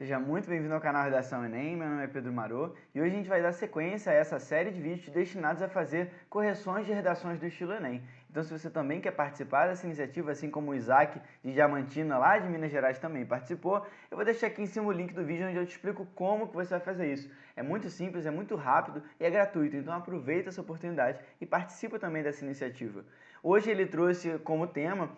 Seja muito bem-vindo ao canal Redação Enem, meu nome é Pedro Marô e hoje a gente vai dar sequência a essa série de vídeos destinados a fazer correções de redações do estilo Enem. Então, se você também quer participar dessa iniciativa, assim como o Isaac de Diamantina, lá de Minas Gerais, também participou, eu vou deixar aqui em cima o link do vídeo onde eu te explico como que você vai fazer isso. É muito simples, é muito rápido e é gratuito, então aproveita essa oportunidade e participa também dessa iniciativa. Hoje ele trouxe como tema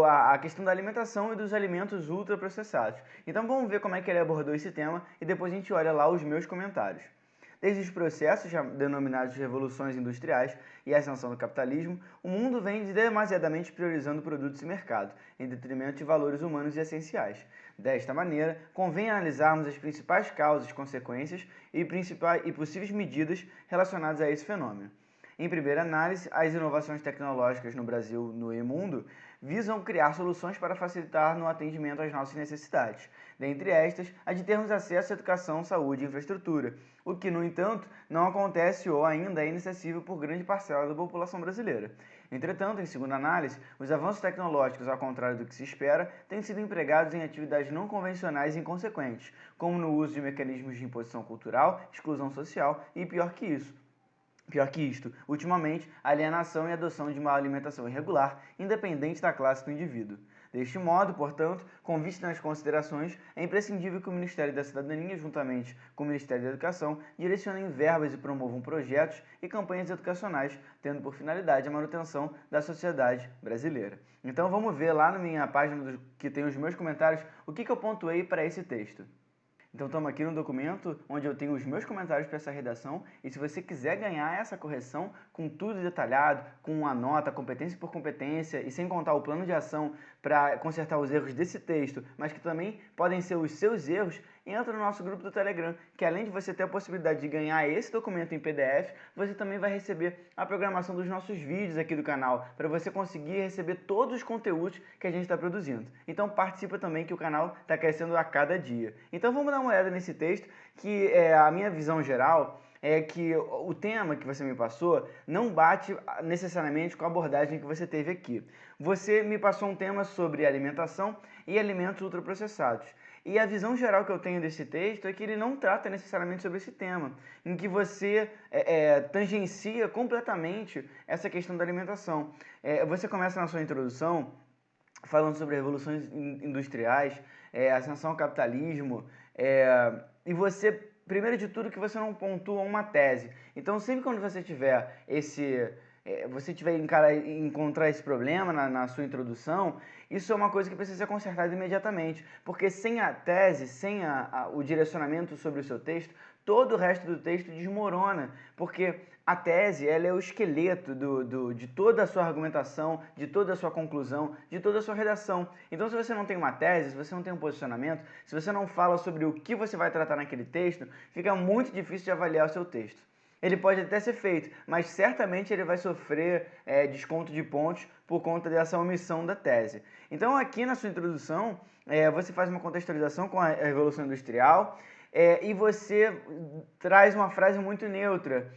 a questão da alimentação e dos alimentos ultraprocessados. Então vamos ver como é que ele abordou esse tema e depois a gente olha lá os meus comentários. Desde os processos denominados revoluções industriais e a ascensão do capitalismo, o mundo vem demasiadamente priorizando produtos e mercado, em detrimento de valores humanos e essenciais. Desta maneira, convém analisarmos as principais causas, consequências e possíveis medidas relacionadas a esse fenômeno. Em primeira análise, as inovações tecnológicas no Brasil e no mundo visam criar soluções para facilitar no atendimento às nossas necessidades. Dentre estas, a de termos acesso à educação, saúde e infraestrutura, o que, no entanto, não acontece ou ainda é inacessível por grande parcela da população brasileira. Entretanto, em segunda análise, os avanços tecnológicos, ao contrário do que se espera, têm sido empregados em atividades não convencionais e inconsequentes, como no uso de mecanismos de imposição cultural, exclusão social e, pior que isto, ultimamente, a alienação e adoção de uma alimentação irregular, independente da classe do indivíduo. Deste modo, portanto, com vista nas considerações, é imprescindível que o Ministério da Cidadania, juntamente com o Ministério da Educação, direcionem verbas e promovam projetos e campanhas educacionais, tendo por finalidade a manutenção da sociedade brasileira. Então vamos ver lá na minha página que tem os meus comentários o que eu pontuei para esse texto. Então estamos aqui no documento onde eu tenho os meus comentários para essa redação e se você quiser ganhar essa correção com tudo detalhado, com a nota, competência por competência e sem contar o plano de ação para consertar os erros desse texto, mas que também podem ser os seus erros, entra no nosso grupo do Telegram, que além de você ter a possibilidade de ganhar esse documento em PDF, você também vai receber a programação dos nossos vídeos aqui do canal, para você conseguir receber todos os conteúdos que a gente está produzindo. Então participa também que o canal está crescendo a cada dia. Então vamos dar uma olhada nesse texto, que a minha visão geral é que o tema que você me passou não bate necessariamente com a abordagem que você teve aqui. Você me passou um tema sobre alimentação e alimentos ultraprocessados. E a visão geral que eu tenho desse texto é que ele não trata necessariamente sobre esse tema, em que você tangencia completamente essa questão da alimentação. Você começa na sua introdução falando sobre revoluções industriais, ascensão ao capitalismo, e você, primeiro de tudo, que você não pontua uma tese. Então, sempre quando você tiver encontrar esse problema na sua introdução, isso é uma coisa que precisa ser consertada imediatamente, porque sem a tese, sem o direcionamento sobre o seu texto, todo o resto do texto desmorona, porque a tese ela é o esqueleto de toda a sua argumentação, de toda a sua conclusão, de toda a sua redação. Então, se você não tem uma tese, se você não tem um posicionamento, se você não fala sobre o que você vai tratar naquele texto, fica muito difícil de avaliar o seu texto. Ele pode até ser feito, mas certamente ele vai sofrer desconto de pontos por conta dessa omissão da tese. Então, aqui na sua introdução, você faz uma contextualização com a Revolução Industrial, e você traz uma frase muito neutra.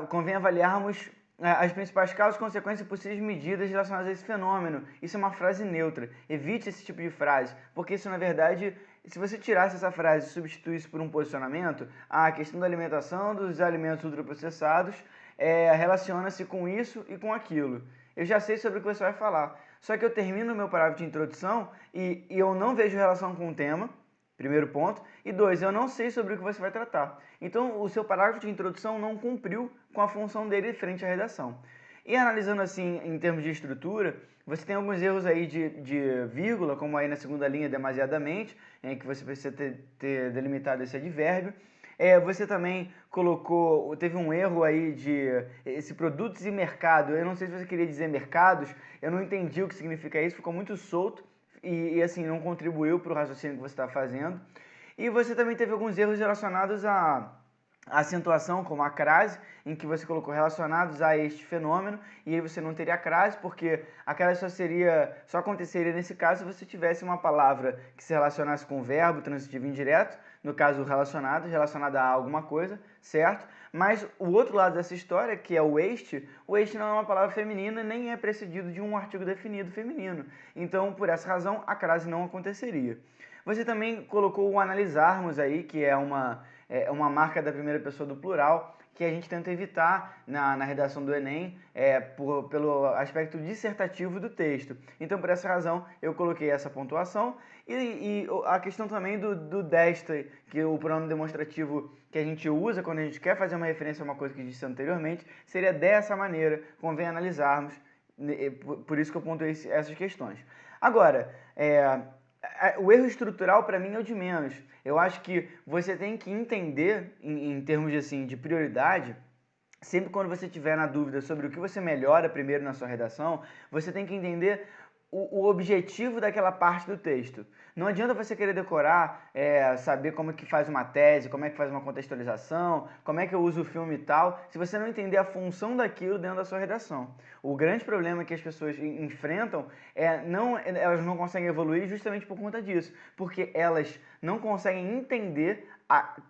Convém avaliarmos as principais causas, consequências e possíveis medidas relacionadas a esse fenômeno. Isso é uma frase neutra. Evite esse tipo de frase, porque isso, na verdade, se você tirasse essa frase e substituísse por um posicionamento, a questão da alimentação, dos alimentos ultraprocessados, relaciona-se com isso e com aquilo. Eu já sei sobre o que você vai falar. Só que eu termino o meu parágrafo de introdução e eu não vejo relação com o tema, primeiro ponto. E dois, eu não sei sobre o que você vai tratar. Então, o seu parágrafo de introdução não cumpriu com a função dele frente à redação. E analisando assim, em termos de estrutura, você tem alguns erros aí de vírgula, como aí na segunda linha, demasiadamente, em que você precisa ter delimitado esse advérbio. Você também teve um erro aí esse produtos e mercado. Eu não sei se você queria dizer mercados, eu não entendi o que significa isso, ficou muito solto e assim, não contribuiu para o raciocínio que você está fazendo. E você também teve alguns erros relacionados à acentuação, como a crase, em que você colocou relacionados a este fenômeno, e aí você não teria crase, porque a crase só aconteceria nesse caso se você tivesse uma palavra que se relacionasse com o verbo transitivo indireto, no caso relacionado a alguma coisa, certo? Mas o outro lado dessa história, que é o waste não é uma palavra feminina nem é precedido de um artigo definido feminino. Então, por essa razão, a crase não aconteceria. Você também colocou o analisarmos aí, que é uma marca da primeira pessoa do plural, que a gente tenta evitar na redação do Enem, pelo aspecto dissertativo do texto. Então, por essa razão, eu coloquei essa pontuação. E a questão também do desta, que é o pronome demonstrativo que a gente usa quando a gente quer fazer uma referência a uma coisa que disse anteriormente, seria dessa maneira, convém analisarmos, por isso que eu pontuei essas questões. Agora, o erro estrutural para mim é o de menos. Eu acho que você tem que entender, em termos de prioridade, sempre quando você tiver na dúvida sobre o que você melhora primeiro na sua redação, você tem que entender o objetivo daquela parte do texto. Não adianta você querer decorar, saber como é que faz uma tese, como é que faz uma contextualização, como é que eu uso o filme e tal, se você não entender a função daquilo dentro da sua redação. O grande problema que as pessoas enfrentam elas não conseguem evoluir justamente por conta disso, porque elas não conseguem entender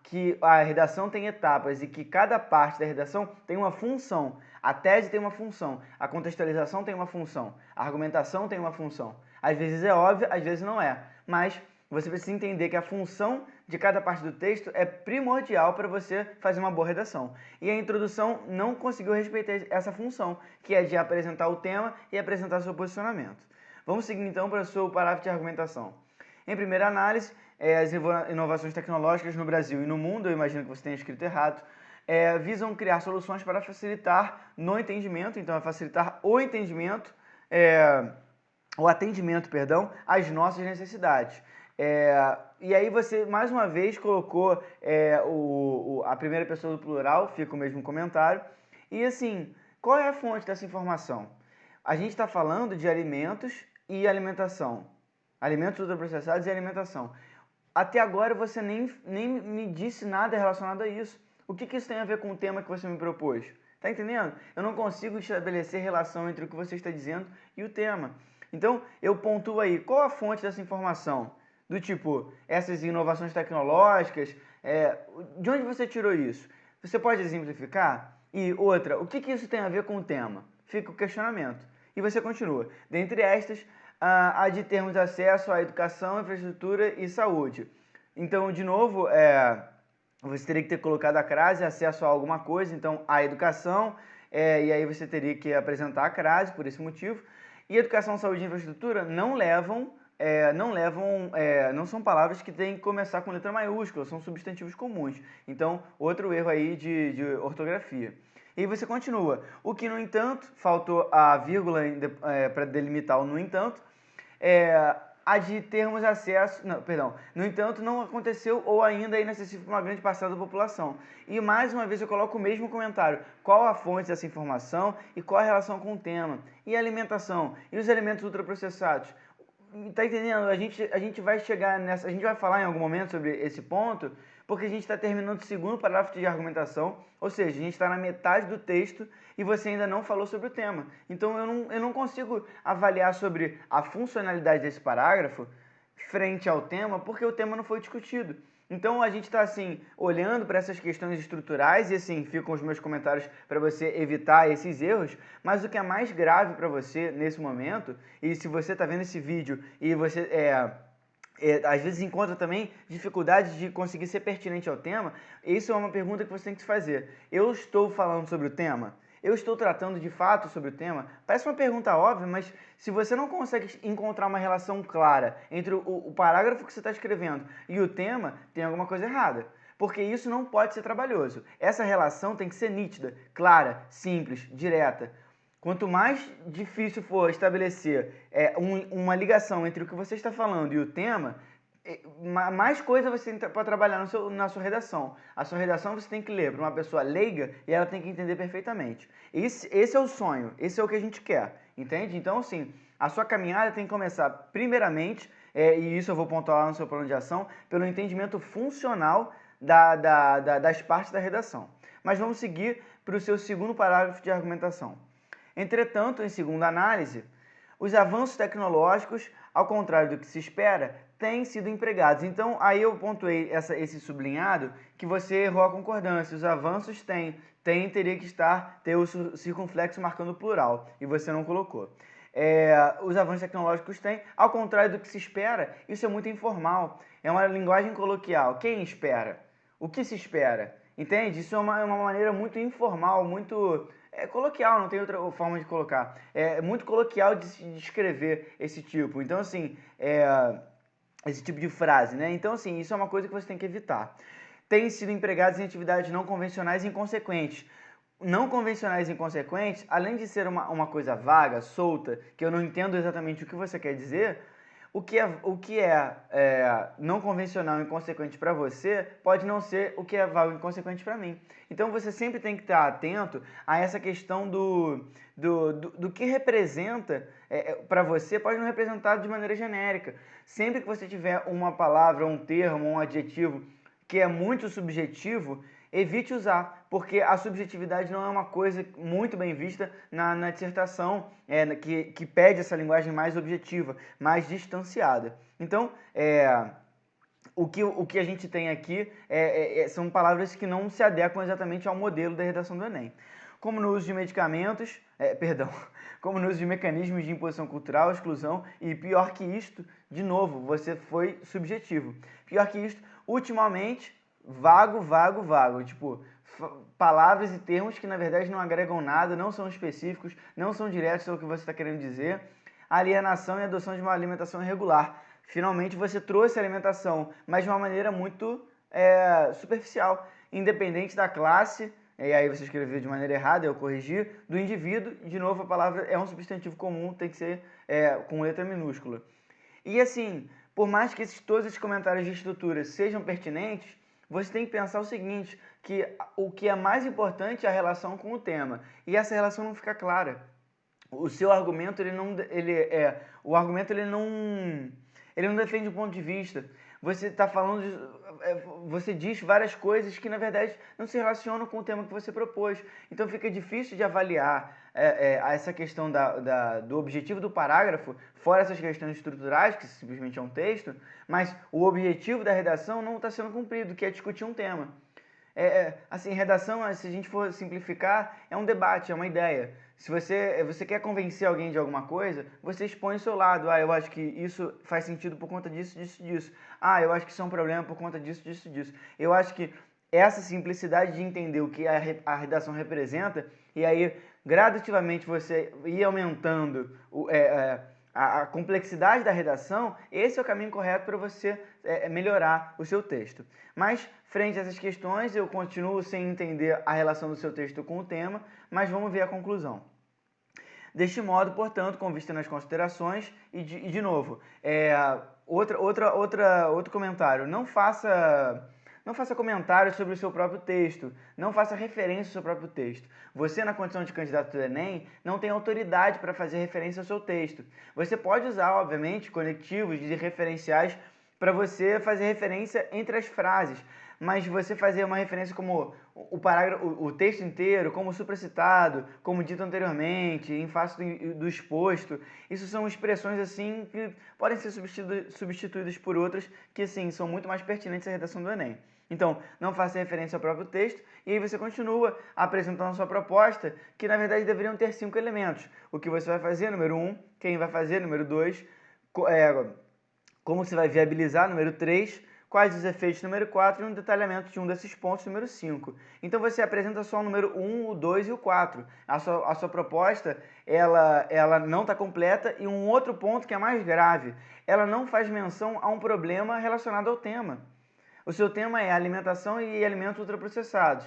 que a redação tem etapas e que cada parte da redação tem uma função. A tese tem uma função, a contextualização tem uma função, a argumentação tem uma função. Às vezes é óbvio, às vezes não é, mas você precisa entender que a função de cada parte do texto é primordial para você fazer uma boa redação. E a introdução não conseguiu respeitar essa função, que é de apresentar o tema e apresentar seu posicionamento. Vamos seguir então para o seu parágrafo de argumentação. Em primeira análise, as inovações tecnológicas no Brasil e no mundo, eu imagino que você tenha escrito errado, visam criar soluções para facilitar no entendimento, então é facilitar o entendimento, o atendimento, perdão, às nossas necessidades. E aí você, mais uma vez, colocou a primeira pessoa do plural, fica o mesmo comentário. E assim, qual é a fonte dessa informação? A gente está falando de alimentos e alimentação. Alimentos ultraprocessados e alimentação. Até agora você nem me disse nada relacionado a isso. O que isso tem a ver com o tema que você me propôs? Tá entendendo? Eu não consigo estabelecer relação entre o que você está dizendo e o tema. Então, eu pontuo aí, qual a fonte dessa informação? Do tipo, essas inovações tecnológicas, de onde você tirou isso? Você pode exemplificar? E outra, o que isso tem a ver com o tema? Fica o questionamento. E você continua. Dentre estas, a de termos acesso à educação, infraestrutura e saúde. Então, de novo, você teria que ter colocado a crase, acesso a alguma coisa, então a educação, e aí você teria que apresentar a crase por esse motivo. E educação, saúde e infraestrutura não são palavras que têm que começar com letra maiúscula, são substantivos comuns. Então, outro erro aí de ortografia. E você continua. O que, no entanto, faltou a vírgula para delimitar o no entanto, a de termos acesso... Não, perdão. No entanto, não aconteceu ou ainda é inacessível para uma grande parcela da população. E mais uma vez eu coloco o mesmo comentário. Qual a fonte dessa informação e qual a relação com o tema? E a alimentação? E os alimentos ultraprocessados? Tá entendendo? A gente vai chegar nessa... A gente vai falar em algum momento sobre esse ponto, porque a gente está terminando o segundo parágrafo de argumentação, ou seja, a gente está na metade do texto e você ainda não falou sobre o tema. Então eu não consigo avaliar sobre a funcionalidade desse parágrafo frente ao tema, porque o tema não foi discutido. Então a gente está assim, olhando para essas questões estruturais e assim, ficam os meus comentários para você evitar esses erros, mas o que é mais grave para você nesse momento, e se você está vendo esse vídeo e você às vezes encontra também dificuldade de conseguir ser pertinente ao tema, isso é uma pergunta que você tem que se fazer. Eu estou falando sobre o tema? Eu estou tratando de fato sobre o tema? Parece uma pergunta óbvia, mas se você não consegue encontrar uma relação clara entre o parágrafo que você está escrevendo e o tema, tem alguma coisa errada. Porque isso não pode ser trabalhoso. Essa relação tem que ser nítida, clara, simples, direta. Quanto mais difícil for estabelecer uma ligação entre o que você está falando e o tema, mais coisa você tem para trabalhar na sua redação. A sua redação você tem que ler para uma pessoa leiga e ela tem que entender perfeitamente. Esse é o sonho, esse é o que a gente quer, entende? Então, assim, a sua caminhada tem que começar primeiramente, e isso eu vou pontuar lá no seu plano de ação, pelo entendimento funcional das partes da redação. Mas vamos seguir para o seu segundo parágrafo de argumentação. Entretanto, em segunda análise, os avanços tecnológicos, ao contrário do que se espera, têm sido empregados. Então, aí eu pontuei esse sublinhado que você errou a concordância. Os avanços teria que ter o circunflexo marcando o plural, e você não colocou. Os avanços tecnológicos têm, ao contrário do que se espera, isso é muito informal. É uma linguagem coloquial. Quem espera? O que se espera? Entende? Isso é uma maneira muito informal, muito coloquial, não tem outra forma de colocar. É muito coloquial de se descrever esse tipo. Então, assim, esse tipo de frase, né? Então, assim, isso é uma coisa que você tem que evitar. Têm sido empregados em atividades não convencionais e inconsequentes. Não convencionais e inconsequentes, além de ser uma coisa vaga, solta, que eu não entendo exatamente o que você quer dizer, o que é não convencional e inconsequente para você pode não ser o que é vago e inconsequente para mim. Então você sempre tem que estar atento a essa questão do que representa para você, pode não representar de maneira genérica. Sempre que você tiver uma palavra, um termo, um adjetivo que é muito subjetivo, evite usar, porque a subjetividade não é uma coisa muito bem vista na dissertação, que pede essa linguagem mais objetiva, mais distanciada. Então, o que a gente tem aqui são palavras que não se adequam exatamente ao modelo da redação do Enem. Como no uso de medicamentos, como no uso de mecanismos de imposição cultural, exclusão, e pior que isto, de novo, você foi subjetivo. Pior que isto, ultimamente, vago, tipo, palavras e termos que na verdade não agregam nada, não são específicos, não são diretos ao que você está querendo dizer. Alienação e adoção de uma alimentação irregular. Finalmente você trouxe a alimentação, mas de uma maneira muito superficial, independente da classe, e aí você escreveu de maneira errada, eu corrigi, do indivíduo, de novo a palavra é um substantivo comum, tem que ser com letra minúscula. E assim, por mais que todos esses comentários de estrutura sejam pertinentes, você tem que pensar o seguinte, que o que é mais importante é a relação com o tema, e essa relação não fica clara. O seu argumento, ele não defende um ponto de vista. Você está falando você diz várias coisas que na verdade não se relacionam com o tema que você propôs. Então fica difícil de avaliar essa questão do objetivo do parágrafo, fora essas questões estruturais, que simplesmente é um texto, mas o objetivo da redação não está sendo cumprido, que é discutir um tema. Assim, redação, se a gente for simplificar, é um debate, é uma ideia. Se você quer convencer alguém de alguma coisa, você expõe o seu lado. Eu acho que isso faz sentido por conta disso, disso, disso. Eu acho que isso é um problema por conta disso, disso, disso. Eu acho que essa simplicidade de entender o que a redação representa, e aí gradativamente você ir aumentando a complexidade da redação, esse é o caminho correto para você melhorar o seu texto. Mas, frente a essas questões, eu continuo sem entender a relação do seu texto com o tema, mas vamos ver a conclusão. Deste modo, portanto, com vista nas considerações, e de novo, outro comentário, não faça comentários sobre o seu próprio texto, não faça referência ao seu próprio texto. Você, na condição de candidato do Enem, não tem autoridade para fazer referência ao seu texto. Você pode usar, obviamente, conectivos de referenciais para você fazer referência entre as frases, mas você fazer uma referência como o texto inteiro, como supracitado, como dito anteriormente, em face do exposto, isso são expressões assim que podem ser substituídas por outras que sim, são muito mais pertinentes à redação do Enem. Então, não faça referência ao próprio texto e aí você continua apresentando a sua proposta, que na verdade deveriam ter 5 elementos. O que você vai fazer, número 1, quem vai fazer, número 2, como você vai viabilizar, número 3, quais os efeitos, número 4, e um detalhamento de um desses pontos, número 5. Então você apresenta só o número 1, o 2 e o 4. A sua proposta, ela não está completa, e um outro ponto que é mais grave, ela não faz menção a um problema relacionado ao tema. O seu tema é alimentação e alimentos ultraprocessados.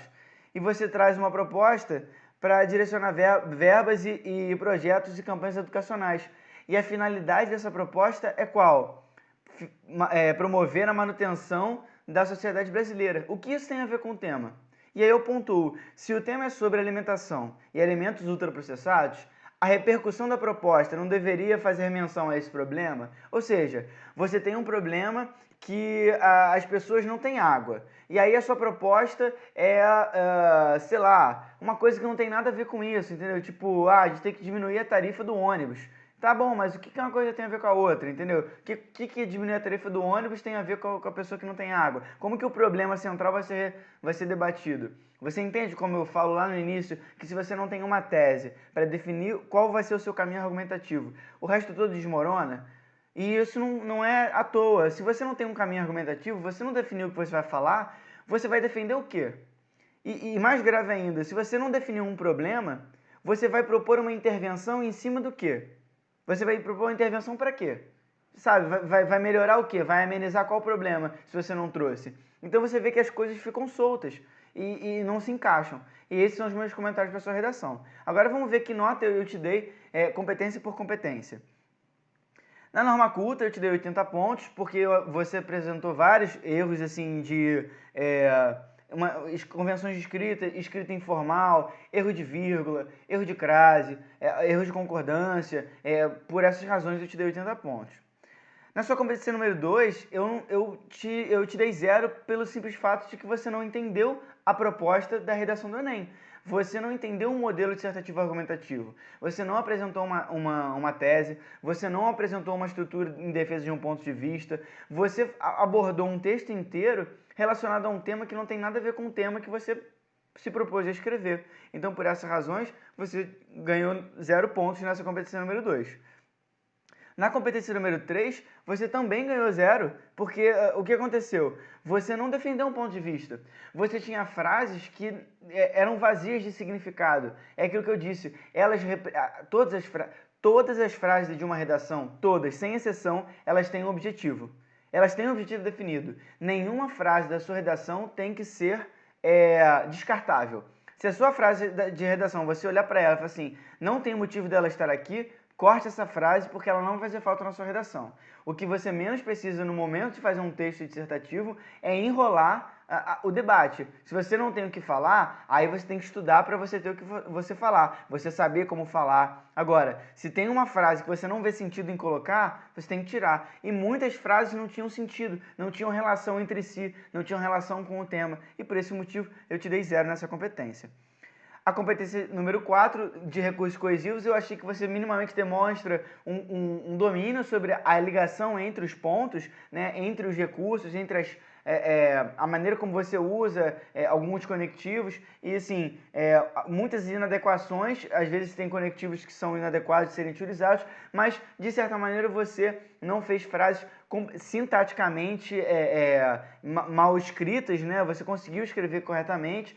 E você traz uma proposta para direcionar verbas e projetos e campanhas educacionais. E a finalidade dessa proposta é qual? Promover a manutenção da sociedade brasileira. O que isso tem a ver com o tema? E aí eu pontuo, se o tema é sobre alimentação e alimentos ultraprocessados, a repercussão da proposta não deveria fazer menção a esse problema? Ou seja, você tem um problema que as pessoas não têm água. E aí a sua proposta sei lá, uma coisa que não tem nada a ver com isso, entendeu? Tipo, a gente tem que diminuir a tarifa do ônibus. Tá bom, mas o que uma coisa tem a ver com a outra, entendeu? O que diminuir a tarifa do ônibus tem a ver com a pessoa que não tem água? Como que o problema central vai ser debatido? Você entende como eu falo lá no início, que se você não tem uma tese para definir qual vai ser o seu caminho argumentativo, o resto todo desmorona? E isso não é à toa. Se você não tem um caminho argumentativo, você não definiu o que você vai falar, você vai defender o quê? E mais grave ainda, se você não definiu um problema, você vai propor uma intervenção em cima do quê? Você vai propor uma intervenção para quê? Sabe, vai melhorar o quê? Vai amenizar qual problema se você não trouxe? Então você vê que as coisas ficam soltas e não se encaixam. E esses são os meus comentários para a sua redação. Agora vamos ver que nota eu te dei competência por competência. Na norma culta eu te dei 80 pontos, porque você apresentou vários erros assim de convenções de escrita informal, erro de vírgula, erro de crase, erro de concordância. Por essas razões eu te dei 80 pontos. Na sua competência número 2, eu te dei 0 pelo simples fato de que você não entendeu a proposta da redação do Enem. Você não entendeu um modelo dissertativo argumentativo. Você não apresentou uma tese, você não apresentou uma estrutura em defesa de um ponto de vista, você abordou um texto inteiro relacionado a um tema que não tem nada a ver com o tema que você se propôs a escrever. Então, por essas razões, você ganhou 0 pontos nessa competência número 2. Na competência número 3, você também ganhou 0, porque o que aconteceu? Você não defendeu um ponto de vista. Você tinha frases que eram vazias de significado. É aquilo que eu disse. Todas as frases de uma redação, todas, sem exceção, elas têm um objetivo. Elas têm um objetivo definido. Nenhuma frase da sua redação tem que ser descartável. Se a sua frase de redação, você olhar para ela e falar assim, não tem motivo dela estar aqui, corte essa frase porque ela não vai fazer falta na sua redação. O que você menos precisa no momento de fazer um texto dissertativo é enrolar o debate. Se você não tem o que falar, aí você tem que estudar para você ter o que você falar, você saber como falar. Agora, se tem uma frase que você não vê sentido em colocar, você tem que tirar. E muitas frases não tinham sentido, não tinham relação entre si, não tinham relação com o tema. E por esse motivo eu te dei 0 nessa competência. A competência número 4, de recursos coesivos, eu achei que você minimamente demonstra um domínio sobre a ligação entre os pontos, né, entre os recursos, entre a maneira como você usa alguns conectivos e, assim, muitas inadequações. Às vezes tem conectivos que são inadequados de serem utilizados, mas, de certa maneira, você não fez frases sintaticamente mal escritas, né? Você conseguiu escrever corretamente.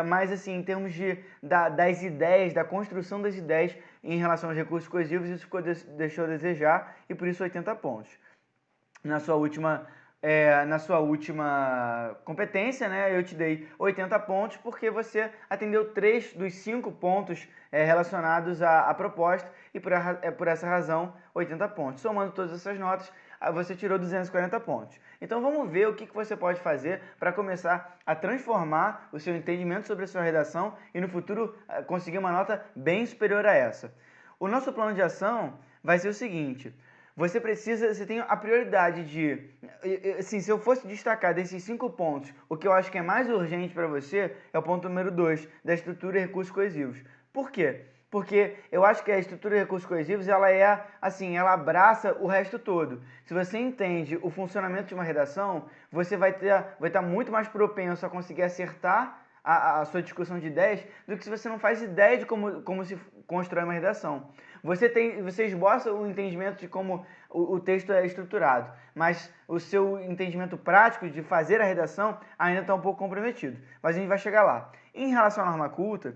Mas assim, em termos das ideias, da construção das ideias em relação aos recursos coesivos, isso deixou a desejar e por isso 80 pontos. Na sua última competência, né, eu te dei 80 pontos porque você atendeu 3 dos 5 pontos relacionados à proposta e por essa razão 80 pontos. Somando todas essas notas, você tirou 240 pontos. Então vamos ver o que você pode fazer para começar a transformar o seu entendimento sobre a sua redação e no futuro conseguir uma nota bem superior a essa. O nosso plano de ação vai ser o seguinte: você tem a prioridade de, assim, se eu fosse destacar desses 5 pontos, o que eu acho que é mais urgente para você é o ponto número 2, da estrutura e recursos coesivos. Por quê? Porque eu acho que a estrutura de recursos coesivos, ela ela abraça o resto todo. Se você entende o funcionamento de uma redação, você vai estar muito mais propenso a conseguir acertar a sua discussão de ideias do que se você não faz ideia de como se constrói uma redação. Você esboça o entendimento de como o texto é estruturado, mas o seu entendimento prático de fazer a redação ainda está um pouco comprometido. Mas a gente vai chegar lá. Em relação à norma culta,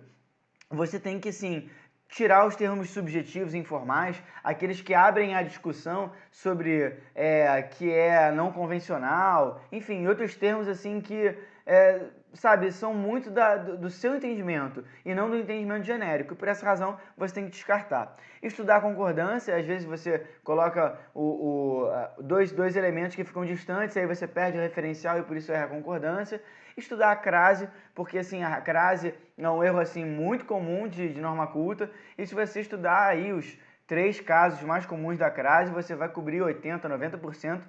você tem que, sim, tirar os termos subjetivos e informais, aqueles que abrem a discussão sobre que é não convencional, enfim, outros termos assim que, são muito do seu entendimento e não do entendimento genérico. E por essa razão, você tem que descartar. Estudar a concordância, às vezes você coloca dois elementos que ficam distantes, aí você perde o referencial e por isso erra a concordância. Estudar a crase, porque assim, a crase é um erro assim, muito comum de norma culta, e se você estudar aí os 3 casos mais comuns da crase, você vai cobrir 80%, 90%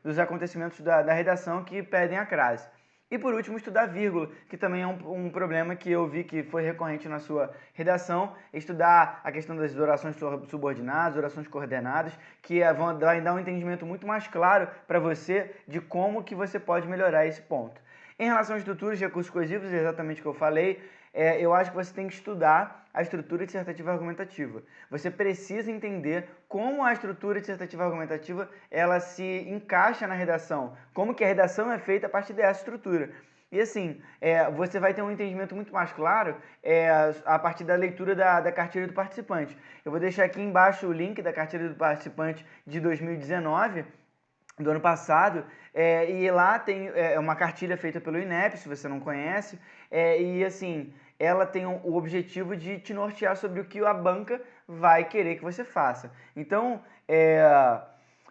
dos acontecimentos da redação que pedem a crase. E por último, estudar vírgula, que também é um problema que eu vi que foi recorrente na sua redação, estudar a questão das orações subordinadas, orações coordenadas, que vão dar um entendimento muito mais claro para você de como que você pode melhorar esse ponto. Em relação às estruturas de recursos coesivos, é exatamente o que eu falei, eu acho que você tem que estudar a estrutura dissertativa argumentativa. Você precisa entender como a estrutura dissertativa argumentativa ela se encaixa na redação, como que a redação é feita a partir dessa estrutura. E assim, você vai ter um entendimento muito mais claro a partir da leitura da cartilha do participante. Eu vou deixar aqui embaixo o link da cartilha do participante de 2019, do ano passado, e lá tem uma cartilha feita pelo INEP, se você não conhece, e assim, ela tem o objetivo de te nortear sobre o que a banca vai querer que você faça. Então,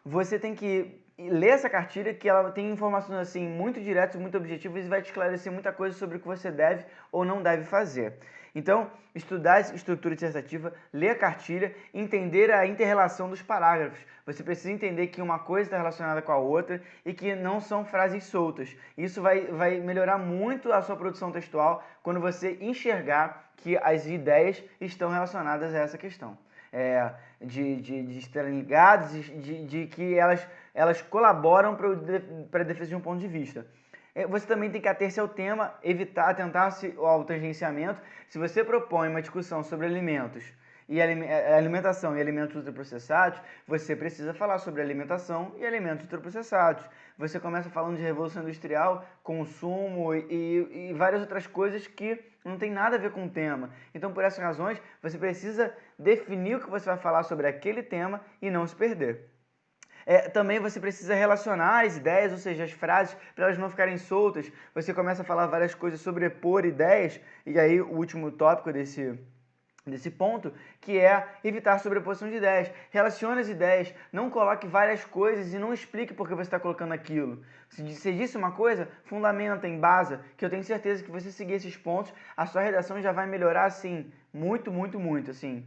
você tem que ler essa cartilha, que ela tem informações assim muito diretas, muito objetivas e vai te esclarecer muita coisa sobre o que você deve ou não deve fazer. Então, estudar a estrutura dissertativa, ler a cartilha, entender a inter-relação dos parágrafos. Você precisa entender que uma coisa está relacionada com a outra e que não são frases soltas. Isso vai melhorar muito a sua produção textual quando você enxergar que as ideias estão relacionadas a essa questão. De estarem ligadas, de que elas colaboram para a defesa de um ponto de vista. Você também tem que ater-se ao tema, atentar-se ao tangenciamento. Se você propõe uma discussão sobre alimentos e alimentação e alimentos ultraprocessados, você precisa falar sobre alimentação e alimentos ultraprocessados. Você começa falando de revolução industrial, consumo e várias outras coisas que não tem nada a ver com o tema. Então, por essas razões, você precisa definir o que você vai falar sobre aquele tema e não se perder. Também você precisa relacionar as ideias, ou seja, as frases, para elas não ficarem soltas. Você começa a falar várias coisas, sobrepor ideias, e aí o último tópico desse ponto, que é evitar sobreposição de ideias. Relacione as ideias, não coloque várias coisas e não explique por que você está colocando aquilo. Se você disse uma coisa, fundamenta, embasa, que eu tenho certeza que você seguir esses pontos, a sua redação já vai melhorar, assim, muito, muito, muito, assim,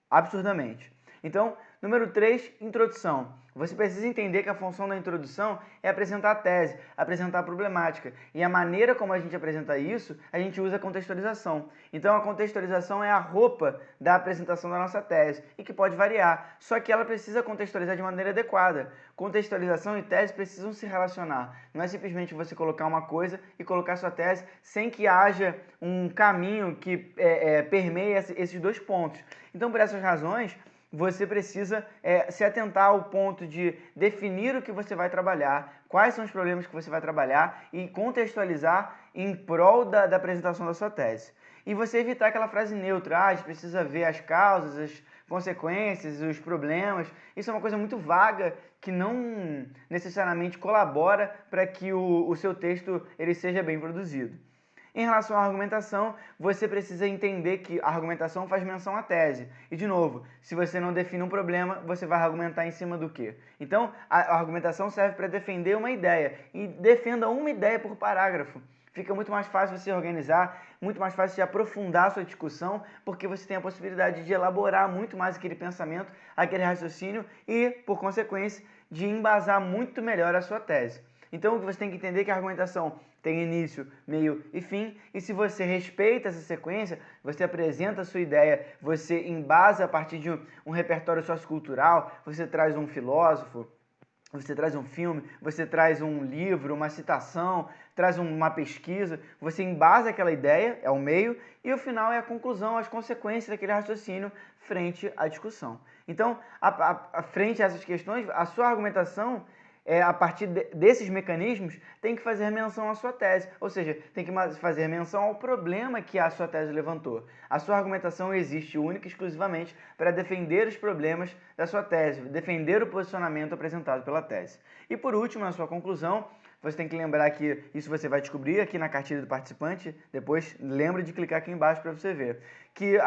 absurdamente. Então, número 3, introdução. Você precisa entender que a função da introdução é apresentar a tese, apresentar a problemática. E a maneira como a gente apresenta isso, a gente usa a contextualização. Então, a contextualização é a roupa da apresentação da nossa tese, e que pode variar. Só que ela precisa contextualizar de maneira adequada. Contextualização e tese precisam se relacionar. Não é simplesmente você colocar uma coisa e colocar sua tese sem que haja um caminho que permeie esses dois pontos. Então, por essas razões, você precisa se atentar ao ponto de definir o que você vai trabalhar, quais são os problemas que você vai trabalhar e contextualizar em prol da apresentação da sua tese. E você evitar aquela frase neutra, a gente precisa ver as causas, as consequências, os problemas. Isso é uma coisa muito vaga que não necessariamente colabora para que o seu texto ele seja bem produzido. Em relação à argumentação, você precisa entender que a argumentação faz menção à tese. E, de novo, se você não define um problema, você vai argumentar em cima do quê? Então, a argumentação serve para defender uma ideia. E defenda uma ideia por parágrafo. Fica muito mais fácil você organizar, muito mais fácil de aprofundar a sua discussão, porque você tem a possibilidade de elaborar muito mais aquele pensamento, aquele raciocínio e, por consequência, de embasar muito melhor a sua tese. Então, o que você tem que entender é que a argumentação tem início, meio e fim, e se você respeita essa sequência, você apresenta a sua ideia, você embasa a partir de um repertório sociocultural, você traz um filósofo, você traz um filme, você traz um livro, uma citação, traz uma pesquisa, você embasa aquela ideia, é o meio, e o final é a conclusão, as consequências daquele raciocínio frente à discussão. Então, frente a essas questões, a sua argumentação a partir desses mecanismos, tem que fazer menção à sua tese. Ou seja, tem que fazer menção ao problema que a sua tese levantou. A sua argumentação existe única e exclusivamente para defender os problemas da sua tese, defender o posicionamento apresentado pela tese. E por último, na sua conclusão, você tem que lembrar que isso você vai descobrir aqui na cartilha do participante, depois lembra de clicar aqui embaixo para você ver, que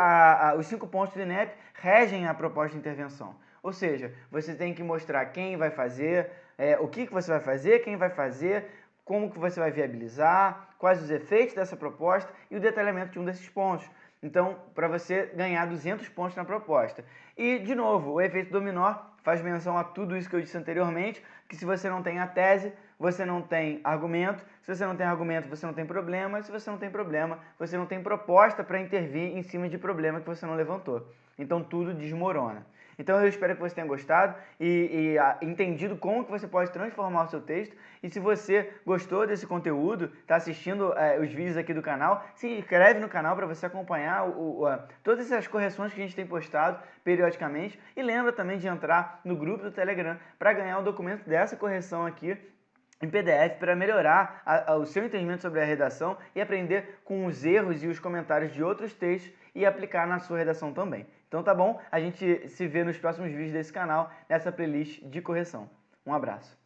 os 5 pontos do INEP regem a proposta de intervenção. Ou seja, você tem que mostrar quem vai fazer, o que você vai fazer, quem vai fazer, como que você vai viabilizar, quais os efeitos dessa proposta e o detalhamento de um desses pontos. Então, para você ganhar 200 pontos na proposta. E, de novo, o efeito dominó faz menção a tudo isso que eu disse anteriormente, que se você não tem a tese, você não tem argumento, se você não tem argumento, você não tem problema, se você não tem problema, você não tem proposta para intervir em cima de problema que você não levantou. Então tudo desmorona. Então eu espero que você tenha gostado e entendido como que você pode transformar o seu texto. E se você gostou desse conteúdo, está assistindo os vídeos aqui do canal, se inscreve no canal para você acompanhar todas essas correções que a gente tem postado periodicamente. E lembra também de entrar no grupo do Telegram para ganhar o documento dessa correção aqui em PDF para melhorar o seu entendimento sobre a redação e aprender com os erros e os comentários de outros textos e aplicar na sua redação também. Então tá bom? A gente se vê nos próximos vídeos desse canal, nessa playlist de correção. Um abraço.